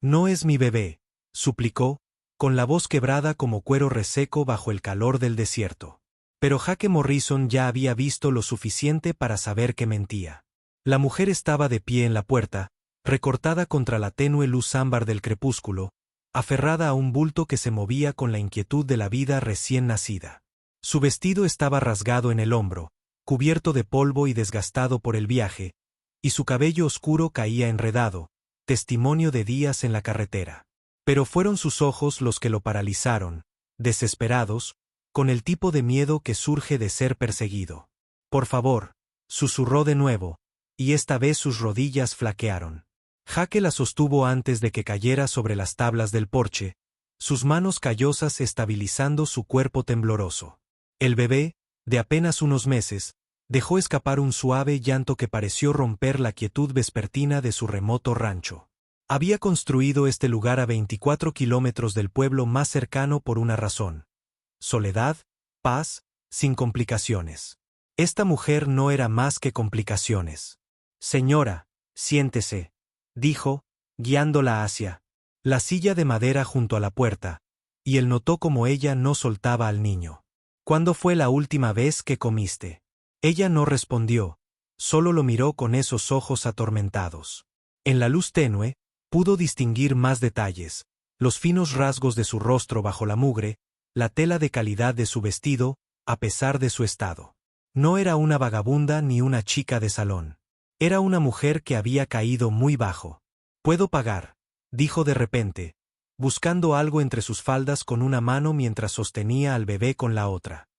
No es mi bebé, suplicó, con la voz quebrada como cuero reseco bajo el calor del desierto. Pero Jake Morrison ya había visto lo suficiente para saber que mentía. La mujer estaba de pie en la puerta, recortada contra la tenue luz ámbar del crepúsculo, aferrada a un bulto que se movía con la inquietud de la vida recién nacida. Su vestido estaba rasgado en el hombro, cubierto de polvo y desgastado por el viaje, y su cabello oscuro caía enredado, testimonio de días en la carretera. Pero fueron sus ojos los que lo paralizaron, desesperados, con el tipo de miedo que surge de ser perseguido. Por favor, susurró de nuevo, y esta vez sus rodillas flaquearon. Jake la sostuvo antes de que cayera sobre las tablas del porche, sus manos callosas estabilizando su cuerpo tembloroso. El bebé, de apenas unos meses, dejó escapar un suave llanto que pareció romper la quietud vespertina de su remoto rancho. Había construido este lugar a 24 kilómetros del pueblo más cercano por una razón: soledad, paz, sin complicaciones. Esta mujer no era más que complicaciones. Señora, siéntese, dijo, guiándola hacia la silla de madera junto a la puerta, y él notó como ella no soltaba al niño. ¿Cuándo fue la última vez que comiste? Ella no respondió, solo lo miró con esos ojos atormentados. En la luz tenue, pudo distinguir más detalles, los finos rasgos de su rostro bajo la mugre, la tela de calidad de su vestido, a pesar de su estado. No era una vagabunda ni una chica de salón. Era una mujer que había caído muy bajo. «Puedo pagar», dijo de repente, buscando algo entre sus faldas con una mano mientras sostenía al bebé con la otra.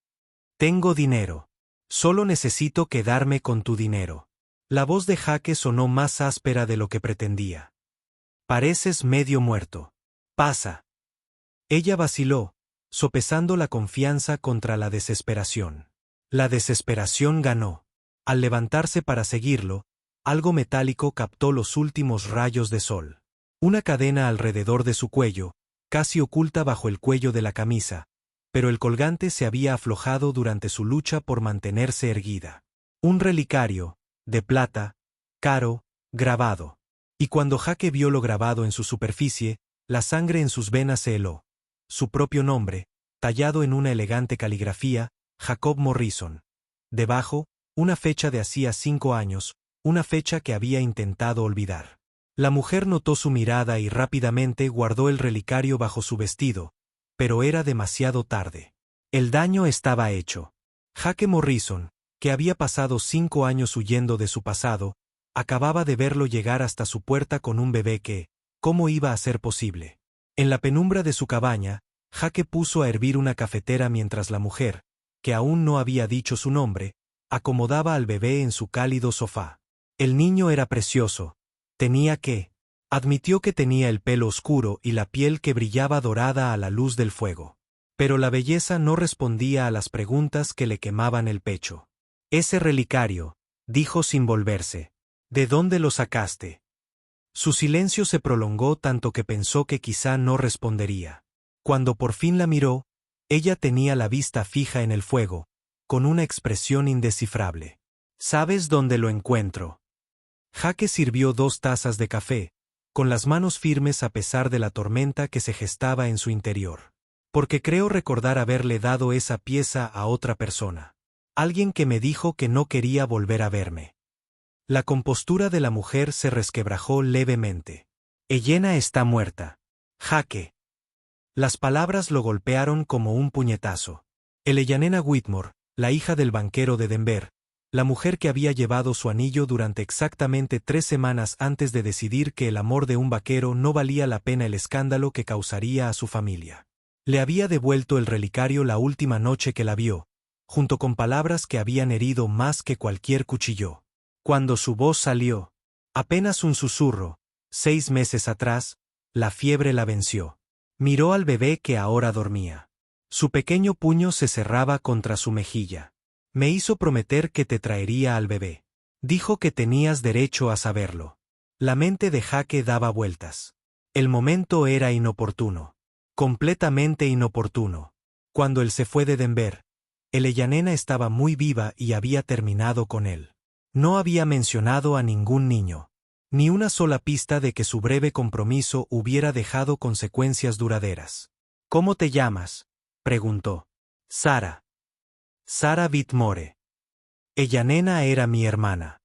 «Tengo dinero. Solo necesito quedarme con tu dinero». La voz de Jake sonó más áspera de lo que pretendía. «Pareces medio muerto. Pasa». Ella vaciló, sopesando la confianza contra la desesperación. La desesperación ganó. Al levantarse para seguirlo, algo metálico captó los últimos rayos de sol. Una cadena alrededor de su cuello, casi oculta bajo el cuello de la camisa, pero el colgante se había aflojado durante su lucha por mantenerse erguida. Un relicario, de plata, caro, grabado. Y cuando Jake vio lo grabado en su superficie, la sangre en sus venas se heló. Su propio nombre, tallado en una elegante caligrafía, Jacob Morrison. Debajo, una fecha de hacía 5 años, una fecha que había intentado olvidar. La mujer notó su mirada y rápidamente guardó el relicario bajo su vestido, pero era demasiado tarde. El daño estaba hecho. Jake Morrison, que había pasado 5 años huyendo de su pasado, acababa de verlo llegar hasta su puerta con un bebé que, ¿cómo iba a ser posible? En la penumbra de su cabaña, Jake puso a hervir una cafetera mientras la mujer, que aún no había dicho su nombre, acomodaba al bebé en su cálido sofá. El niño era precioso. Admitió que tenía el pelo oscuro y la piel que brillaba dorada a la luz del fuego. Pero la belleza no respondía a las preguntas que le quemaban el pecho. «Ese relicario», dijo sin volverse. «¿De dónde lo sacaste?» Su silencio se prolongó tanto que pensó que quizá no respondería. Cuando por fin la miró, ella tenía la vista fija en el fuego, con una expresión indescifrable. «¿Sabes dónde lo encuentro?» Jake sirvió 2 tazas de café, con las manos firmes a pesar de la tormenta que se gestaba en su interior. «Porque creo recordar haberle dado esa pieza a otra persona. Alguien que me dijo que no quería volver a verme». La compostura de la mujer se resquebrajó levemente. «Elena está muerta. Jake». Las palabras lo golpearon como un puñetazo. Elena Whitmore, la hija del banquero de Denver, la mujer que había llevado su anillo durante exactamente 3 semanas antes de decidir que el amor de un vaquero no valía la pena el escándalo que causaría a su familia. Le había devuelto el relicario la última noche que la vio, junto con palabras que habían herido más que cualquier cuchillo. Cuando su voz salió, apenas un susurro, 6 meses atrás, la fiebre la venció. Miró al bebé que ahora dormía. Su pequeño puño se cerraba contra su mejilla. «Me hizo prometer que te traería al bebé. Dijo que tenías derecho a saberlo». La mente de Jake daba vueltas. El momento era inoportuno. Completamente inoportuno. Cuando él se fue de Denver, Elena estaba muy viva y había terminado con él. No había mencionado a ningún niño. Ni una sola pista de que su breve compromiso hubiera dejado consecuencias duraderas. ¿Cómo te llamas?, preguntó. Sara. Sara Whitmore. Elyanena era mi hermana.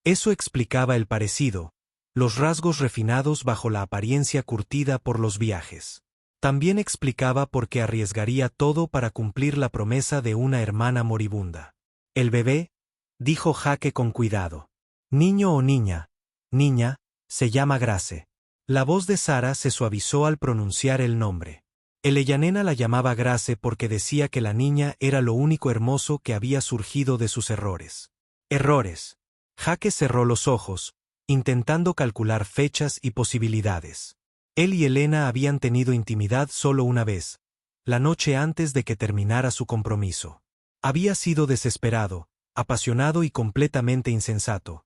Eso explicaba el parecido, los rasgos refinados bajo la apariencia curtida por los viajes. También explicaba por qué arriesgaría todo para cumplir la promesa de una hermana moribunda. El bebé, dijo Jake con cuidado. Niño o niña. Niña, se llama Grace. La voz de Sara se suavizó al pronunciar el nombre. Elyanena la llamaba Grace porque decía que la niña era lo único hermoso que había surgido de sus errores. Errores. Jake cerró los ojos, intentando calcular fechas y posibilidades. Él y Elena habían tenido intimidad solo una vez, la noche antes de que terminara su compromiso. Había sido desesperado, apasionado y completamente insensato.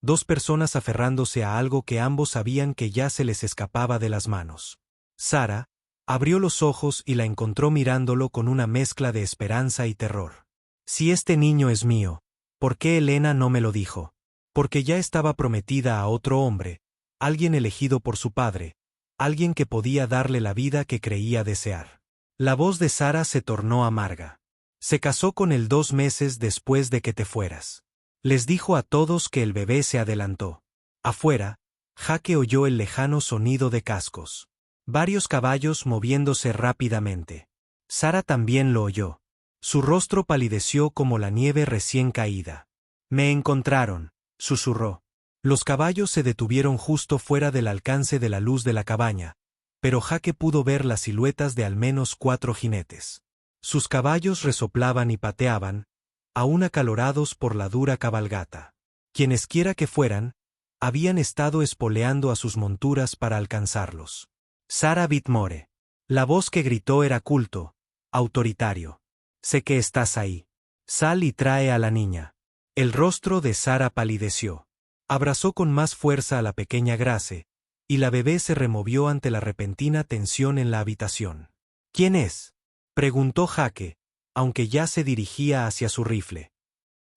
Dos personas aferrándose a algo que ambos sabían que ya se les escapaba de las manos. Sara abrió los ojos y la encontró mirándolo con una mezcla de esperanza y terror. Si este niño es mío, ¿por qué Elena no me lo dijo? Porque ya estaba prometida a otro hombre, alguien elegido por su padre, alguien que podía darle la vida que creía desear. La voz de Sara se tornó amarga. Se casó con él 2 meses después de que te fueras. Les dijo a todos que el bebé se adelantó. Afuera, Jake oyó el lejano sonido de cascos. Varios caballos moviéndose rápidamente. Sara también lo oyó. Su rostro palideció como la nieve recién caída. Me encontraron, susurró. Los caballos se detuvieron justo fuera del alcance de la luz de la cabaña, pero Jake pudo ver las siluetas de al menos 4 jinetes. Sus caballos resoplaban y pateaban, aún acalorados por la dura cabalgata. Quienesquiera que fueran, habían estado espoleando a sus monturas para alcanzarlos. Sara Whitmore. La voz que gritó era culto, autoritario. Sé que estás ahí. Sal y trae a la niña. El rostro de Sara palideció. Abrazó con más fuerza a la pequeña Grace, y la bebé se removió ante la repentina tensión en la habitación. ¿Quién es?, preguntó Jake, aunque ya se dirigía hacia su rifle.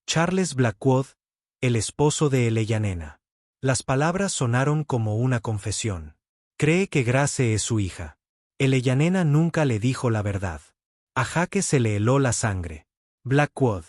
Charles Blackwood, el esposo de Elyanena. Las palabras sonaron como una confesión. Cree que Grace es su hija. Elyanena nunca le dijo la verdad. A Jake se le heló la sangre. Blackwood.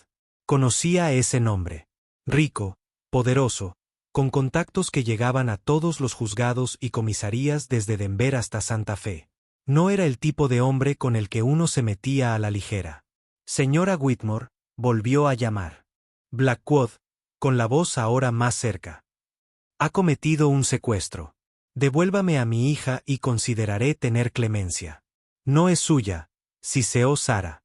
Conocía ese nombre. Rico, poderoso, con contactos que llegaban a todos los juzgados y comisarías desde Denver hasta Santa Fe. No era el tipo de hombre con el que uno se metía a la ligera. Señora Whitmore, volvió a llamar. Blackwood, con la voz ahora más cerca. Ha cometido un secuestro. Devuélvame a mi hija y consideraré tener clemencia. No es suya, siseó Sara.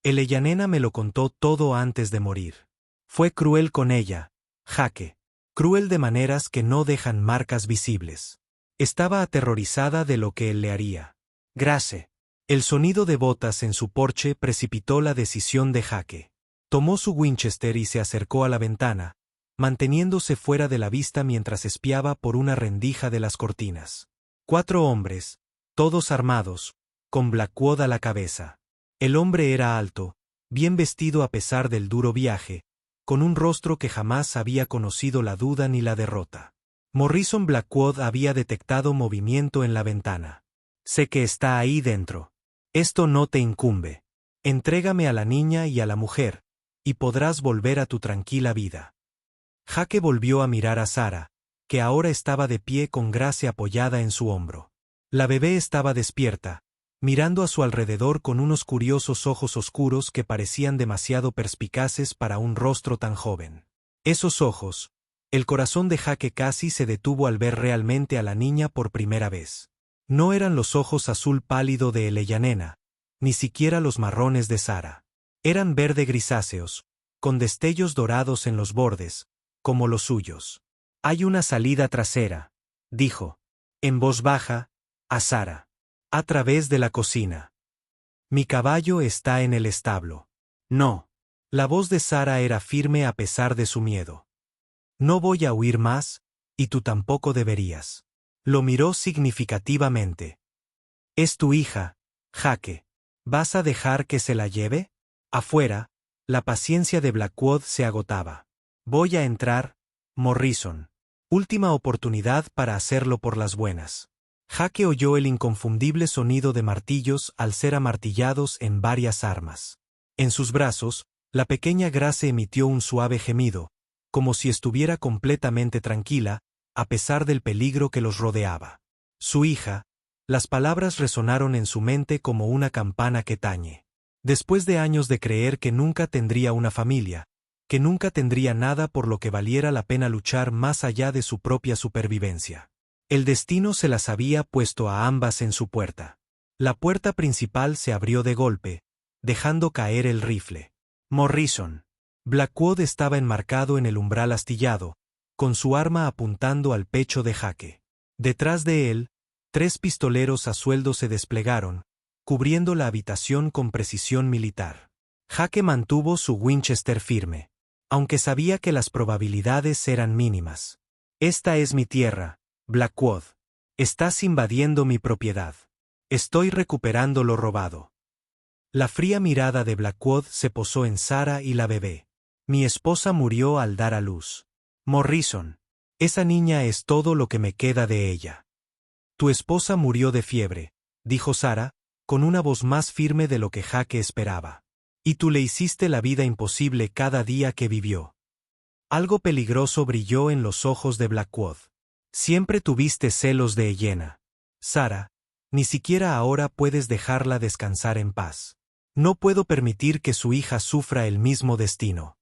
Elyanena me lo contó todo antes de morir. Fue cruel con ella, Jake. Cruel de maneras que no dejan marcas visibles. Estaba aterrorizada de lo que él le haría. Grace. El sonido de botas en su porche precipitó la decisión de Jake. Tomó su Winchester y se acercó a la ventana, manteniéndose fuera de la vista mientras espiaba por una rendija de las cortinas. 4 hombres, todos armados, con Blackwood a la cabeza. El hombre era alto, bien vestido a pesar del duro viaje, con un rostro que jamás había conocido la duda ni la derrota. Morrison Blackwood había detectado movimiento en la ventana. Sé que está ahí dentro. Esto no te incumbe. Entrégame a la niña y a la mujer, y podrás volver a tu tranquila vida. Jake volvió a mirar a Sara, que ahora estaba de pie con Grace apoyada en su hombro. La bebé estaba despierta, mirando a su alrededor con unos curiosos ojos oscuros que parecían demasiado perspicaces para un rostro tan joven. Esos ojos, el corazón de Jake casi se detuvo al ver realmente a la niña por primera vez. No eran los ojos azul pálido de Elyanena, ni siquiera los marrones de Sara. Eran verde grisáceos, con destellos dorados en los bordes, como los suyos. Hay una salida trasera, dijo, en voz baja, a Sara. A través de la cocina. Mi caballo está en el establo. No. La voz de Sara era firme a pesar de su miedo. No voy a huir más, y tú tampoco deberías. Lo miró significativamente. Es tu hija, Jake. ¿Vas a dejar que se la lleve? Afuera, la paciencia de Blackwood se agotaba. Voy a entrar, Morrison. Última oportunidad para hacerlo por las buenas. Jaque oyó el inconfundible sonido de martillos al ser amartillados en varias armas. En sus brazos, la pequeña Grace emitió un suave gemido, como si estuviera completamente tranquila, a pesar del peligro que los rodeaba. Su hija. Las palabras resonaron en su mente como una campana que tañe. Después de años de creer que nunca tendría una familia, que nunca tendría nada por lo que valiera la pena luchar más allá de su propia supervivencia. El destino se las había puesto a ambas en su puerta. La puerta principal se abrió de golpe, dejando caer el rifle. Morrison. Blackwood estaba enmarcado en el umbral astillado, con su arma apuntando al pecho de Jaque. Detrás de él, 3 pistoleros a sueldo se desplegaron, cubriendo la habitación con precisión militar. Jaque mantuvo su Winchester firme, aunque sabía que las probabilidades eran mínimas. Esta es mi tierra, Blackwood. Estás invadiendo mi propiedad. Estoy recuperando lo robado. La fría mirada de Blackwood se posó en Sarah y la bebé. Mi esposa murió al dar a luz. Morrison. Esa niña es todo lo que me queda de ella. Tu esposa murió de fiebre, dijo Sarah, con una voz más firme de lo que Jaque esperaba. Y tú le hiciste la vida imposible cada día que vivió. Algo peligroso brilló en los ojos de Blackwood. Siempre tuviste celos de Elena. Sarah, ni siquiera ahora puedes dejarla descansar en paz. No puedo permitir que su hija sufra el mismo destino.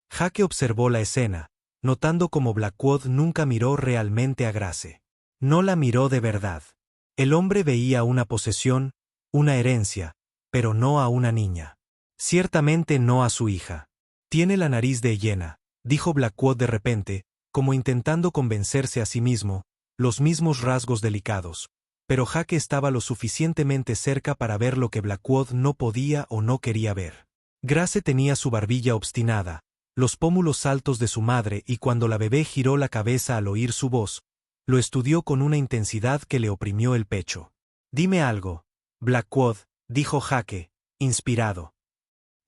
Jaque observó la escena, notando cómo Blackwood nunca miró realmente a Grace. No la miró de verdad. El hombre veía una posesión, una herencia, pero no a una niña. Ciertamente no a su hija. Tiene la nariz de hiena, dijo Blackwood de repente, como intentando convencerse a sí mismo, los mismos rasgos delicados, pero Jaque estaba lo suficientemente cerca para ver lo que Blackwood no podía o no quería ver. Grace tenía su barbilla obstinada, los pómulos altos de su madre y cuando la bebé giró la cabeza al oír su voz, lo estudió con una intensidad que le oprimió el pecho. Dime algo, Blackwood, dijo Jaque, inspirado.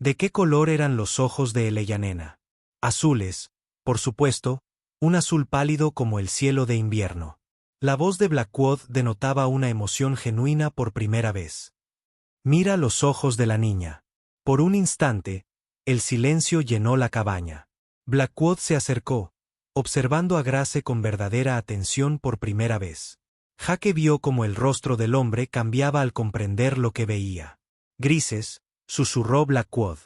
¿De qué color eran los ojos de Eleyanena? Azules, por supuesto, un azul pálido como el cielo de invierno. La voz de Blackwood denotaba una emoción genuina por primera vez. Mira los ojos de la niña. Por un instante, el silencio llenó la cabaña. Blackwood se acercó, observando a Grace con verdadera atención por primera vez. Jaque vio cómo el rostro del hombre cambiaba al comprender lo que veía. Grises, susurró Blackwood.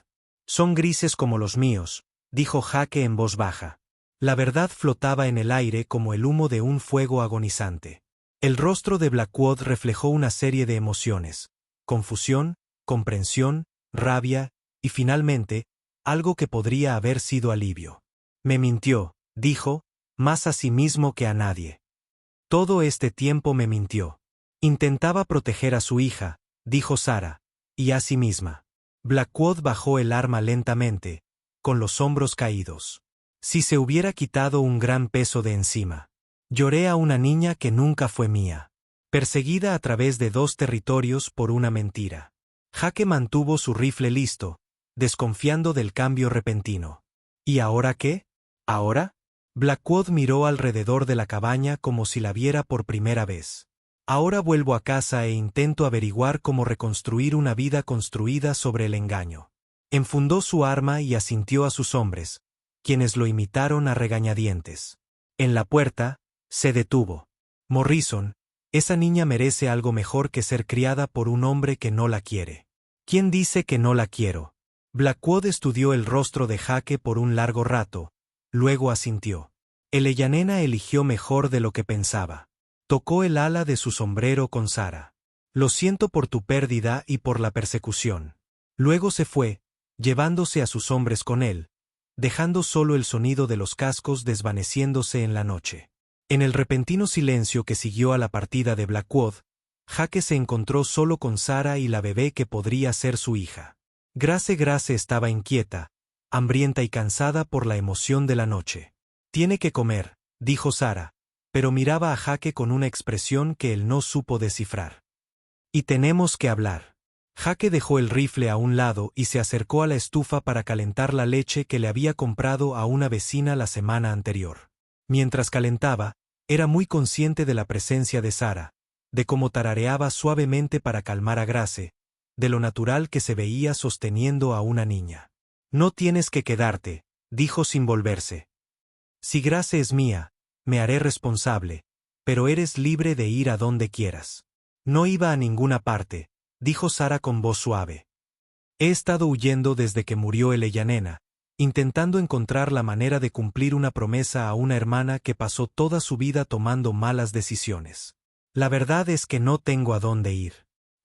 Son grises como los míos, dijo Jaque en voz baja. La verdad flotaba en el aire como el humo de un fuego agonizante. El rostro de Blackwood reflejó una serie de emociones: confusión, comprensión, rabia, y finalmente, algo que podría haber sido alivio. Me mintió, dijo, más a sí mismo que a nadie. Todo este tiempo me mintió. Intentaba proteger a su hija, dijo Sarah, y a sí misma. Blackwood bajó el arma lentamente, con los hombros caídos. Si se hubiera quitado un gran peso de encima. Lloré a una niña que nunca fue mía. Perseguida a través de 2 territorios por una mentira. Jaque mantuvo su rifle listo, desconfiando del cambio repentino. ¿Y ahora qué? ¿Ahora? Blackwood miró alrededor de la cabaña como si la viera por primera vez. Ahora vuelvo a casa e intento averiguar cómo reconstruir una vida construida sobre el engaño. Enfundó su arma y asintió a sus hombres, quienes lo imitaron a regañadientes. En la puerta, se detuvo. Morrison, esa niña merece algo mejor que ser criada por un hombre que no la quiere. ¿Quién dice que no la quiero? Blackwood estudió el rostro de Jaque por un largo rato, luego asintió. Eleyanena eligió mejor de lo que pensaba. Tocó el ala de su sombrero con Sarah. Lo siento por tu pérdida y por la persecución. Luego se fue, llevándose a sus hombres con él, dejando solo el sonido de los cascos desvaneciéndose en la noche. En el repentino silencio que siguió a la partida de Blackwood, Jaque se encontró solo con Sarah y la bebé que podría ser su hija. Grace estaba inquieta, hambrienta y cansada por la emoción de la noche. Tiene que comer, dijo Sarah, pero miraba a Jaque con una expresión que él no supo descifrar. Y tenemos que hablar. Jaque dejó el rifle a un lado y se acercó a la estufa para calentar la leche que le había comprado a una vecina la semana anterior. Mientras calentaba, era muy consciente de la presencia de Sara, de cómo tarareaba suavemente para calmar a Grace, de lo natural que se veía sosteniendo a una niña. «No tienes que quedarte», dijo sin volverse. «Si Grace es mía, me haré responsable, pero eres libre de ir a donde quieras». «No iba a ninguna parte», dijo Sara con voz suave. «He estado huyendo desde que murió Eleyanena, intentando encontrar la manera de cumplir una promesa a una hermana que pasó toda su vida tomando malas decisiones. La verdad es que no tengo a dónde ir».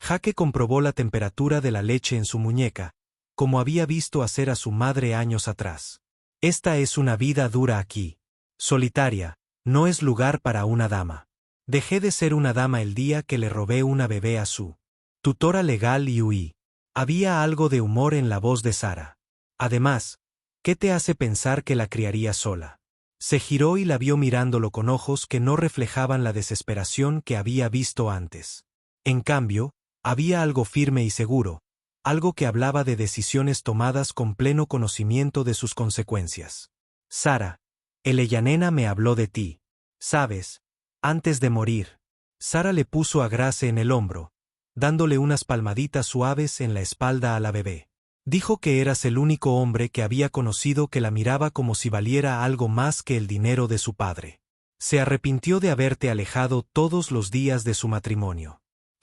Jake comprobó la temperatura de la leche en su muñeca, como había visto hacer a su madre años atrás. «Esta es una vida dura aquí. Solitaria, no es lugar para una dama. Dejé de ser una dama el día que le robé una bebé a su tutora legal y huí». Había algo de humor en la voz de Sara. «Además, ¿qué te hace pensar que la criaría sola?». Se giró y la vio mirándolo con ojos que no reflejaban la desesperación que había visto antes. En cambio, había algo firme y seguro, algo que hablaba de decisiones tomadas con pleno conocimiento de sus consecuencias. «Sara, Eleyanena me habló de ti. ¿Sabes? Antes de morir». Sara le puso a Grace en el hombro, dándole unas palmaditas suaves en la espalda a la bebé. «Dijo que eras el único hombre que había conocido que la miraba como si valiera algo más que el dinero de su padre. Se arrepintió de haberte alejado todos los días de su matrimonio».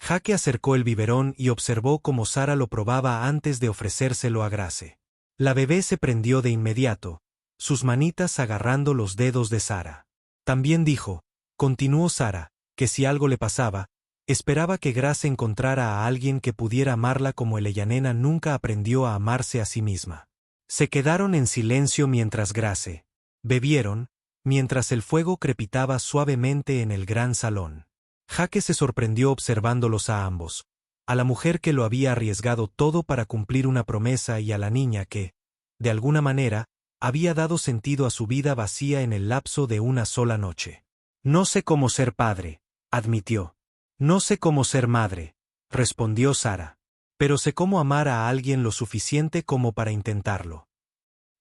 Jake acercó el biberón y observó cómo Sara lo probaba antes de ofrecérselo a Grace. La bebé se prendió de inmediato, sus manitas agarrando los dedos de Sara. «También dijo», continuó Sara, «que si algo le pasaba, esperaba que Grace encontrara a alguien que pudiera amarla como Eleyanena nunca aprendió a amarse a sí misma». Se quedaron en silencio mientras Grace bebieron, mientras el fuego crepitaba suavemente en el gran salón. Jake se sorprendió observándolos a ambos, a la mujer que lo había arriesgado todo para cumplir una promesa y a la niña que, de alguna manera, había dado sentido a su vida vacía en el lapso de una sola noche. «No sé cómo ser padre», admitió. «No sé cómo ser madre», respondió Sara. «Pero sé cómo amar a alguien lo suficiente como para intentarlo».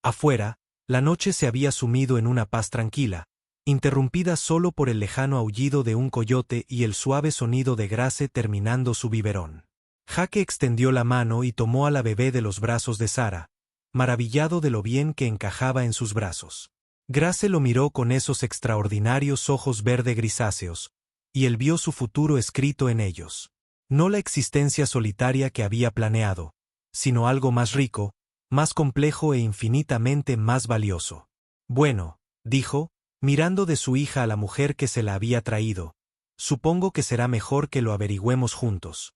Afuera, la noche se había sumido en una paz tranquila, interrumpida solo por el lejano aullido de un coyote y el suave sonido de Grace terminando su biberón. Jake extendió la mano y tomó a la bebé de los brazos de Sara, maravillado de lo bien que encajaba en sus brazos. Grace lo miró con esos extraordinarios ojos verde grisáceos, y él vio su futuro escrito en ellos. No la existencia solitaria que había planeado, sino algo más rico, más complejo e infinitamente más valioso. «Bueno», dijo, mirando de su hija a la mujer que se la había traído, «supongo que será mejor que lo averigüemos juntos».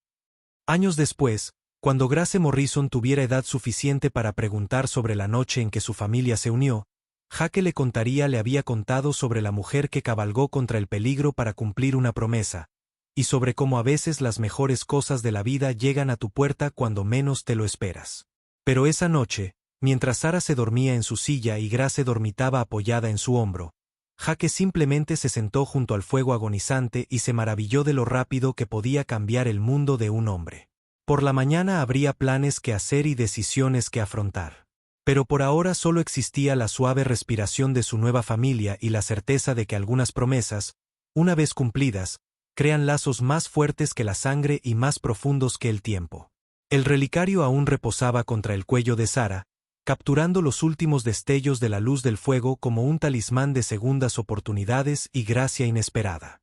Años después, cuando Grace Morrison tuviera edad suficiente para preguntar sobre la noche en que su familia se unió, Jake le había contado sobre la mujer que cabalgó contra el peligro para cumplir una promesa, y sobre cómo a veces las mejores cosas de la vida llegan a tu puerta cuando menos te lo esperas. Pero esa noche, mientras Sara se dormía en su silla y Grace dormitaba apoyada en su hombro, Jake simplemente se sentó junto al fuego agonizante y se maravilló de lo rápido que podía cambiar el mundo de un hombre. Por la mañana habría planes que hacer y decisiones que afrontar. Pero por ahora solo existía la suave respiración de su nueva familia y la certeza de que algunas promesas, una vez cumplidas, crean lazos más fuertes que la sangre y más profundos que el tiempo. El relicario aún reposaba contra el cuello de Sara, capturando los últimos destellos de la luz del fuego como un talismán de segundas oportunidades y gracia inesperada.